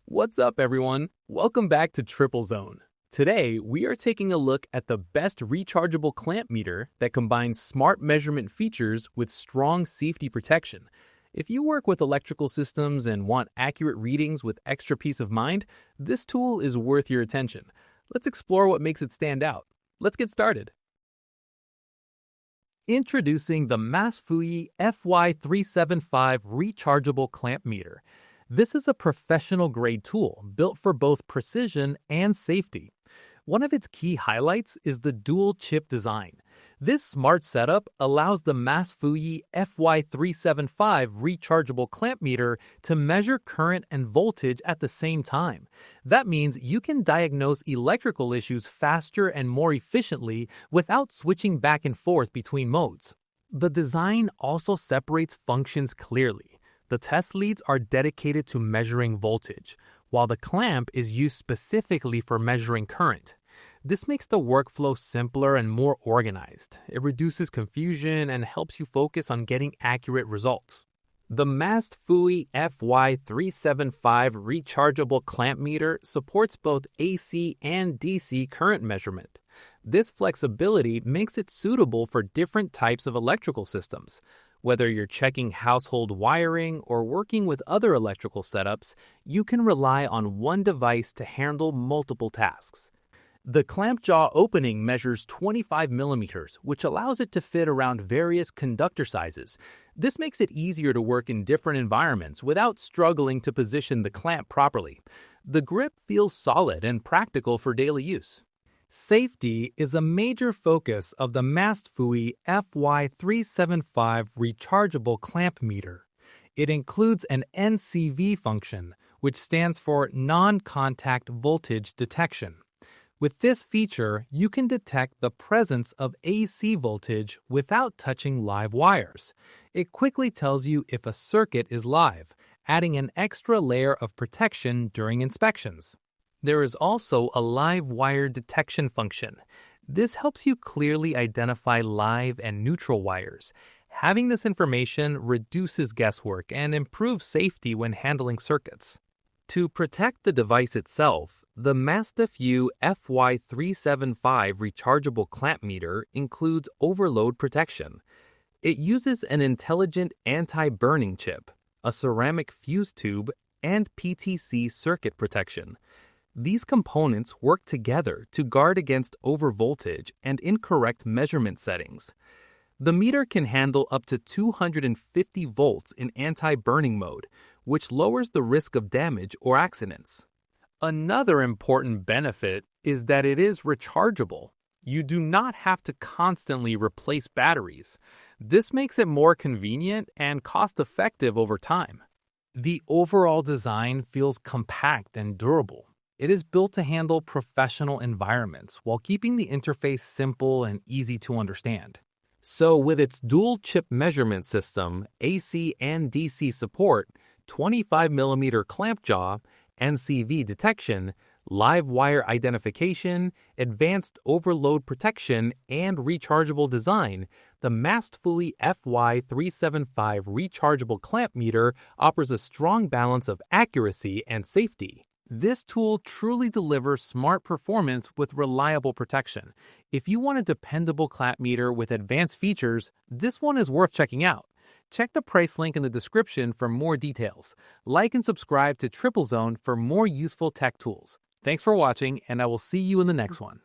What's up, everyone? Welcome back to Triplezon. Today, we are taking a look at the best rechargeable clamp meter that combines smart measurement features with strong safety protection. If you work with electrical systems and want accurate readings with extra peace of mind, this tool is worth your attention. Let's explore what makes it stand out. Let's get started. Introducing the Masfui FY375 Rechargeable Clamp Meter. This is a professional-grade tool built for both precision and safety. One of its key highlights is the dual-chip design. This smart setup allows the Masfui FY375 rechargeable clamp meter to measure current and voltage at the same time. That means you can diagnose electrical issues faster and more efficiently without switching back and forth between modes. The design also separates functions clearly. The test leads are dedicated to measuring voltage, while the clamp is used specifically for measuring current. This makes the workflow simpler and more organized. It reduces confusion and helps you focus on getting accurate results. The Masfui FY375 rechargeable clamp meter supports both AC and DC current measurement. This flexibility makes it suitable for different types of electrical systems. Whether you're checking household wiring or working with other electrical setups, you can rely on one device to handle multiple tasks. The clamp jaw opening measures 25 millimeters, which allows it to fit around various conductor sizes. This makes it easier to work in different environments without struggling to position the clamp properly. The grip feels solid and practical for daily use. Safety is a major focus of the Masfui FY375 rechargeable clamp meter. It includes an NCV function, which stands for non-contact voltage detection. With this feature, you can detect the presence of AC voltage without touching live wires. It quickly tells you if a circuit is live, adding an extra layer of protection during inspections. There is also a live wire detection function. This helps you clearly identify live and neutral wires. Having this information reduces guesswork and improves safety when handling circuits. To protect the device itself, the Masfui FY375 rechargeable clamp meter includes overload protection. It uses an intelligent anti-burning chip, a ceramic fuse tube, and PTC circuit protection. These components work together to guard against overvoltage and incorrect measurement settings. The meter can handle up to 250 volts in anti-burning mode, which lowers the risk of damage or accidents. Another important benefit is that it is rechargeable. You do not have to constantly replace batteries. This makes it more convenient and cost-effective over time. The overall design feels compact and durable. It is built to handle professional environments while keeping the interface simple and easy to understand. So with its dual-chip measurement system, AC and DC support, 25mm clamp jaw, NCV detection, live wire identification, advanced overload protection, and rechargeable design, the Masfui FY375 rechargeable clamp meter offers a strong balance of accuracy and safety. This tool truly delivers smart performance with reliable protection. If you want a dependable clamp meter with advanced features, this one is worth checking out. Check the price link in the description for more details. Like and subscribe to Triplezon for more useful tech tools. Thanks for watching, and I will see you in the next one.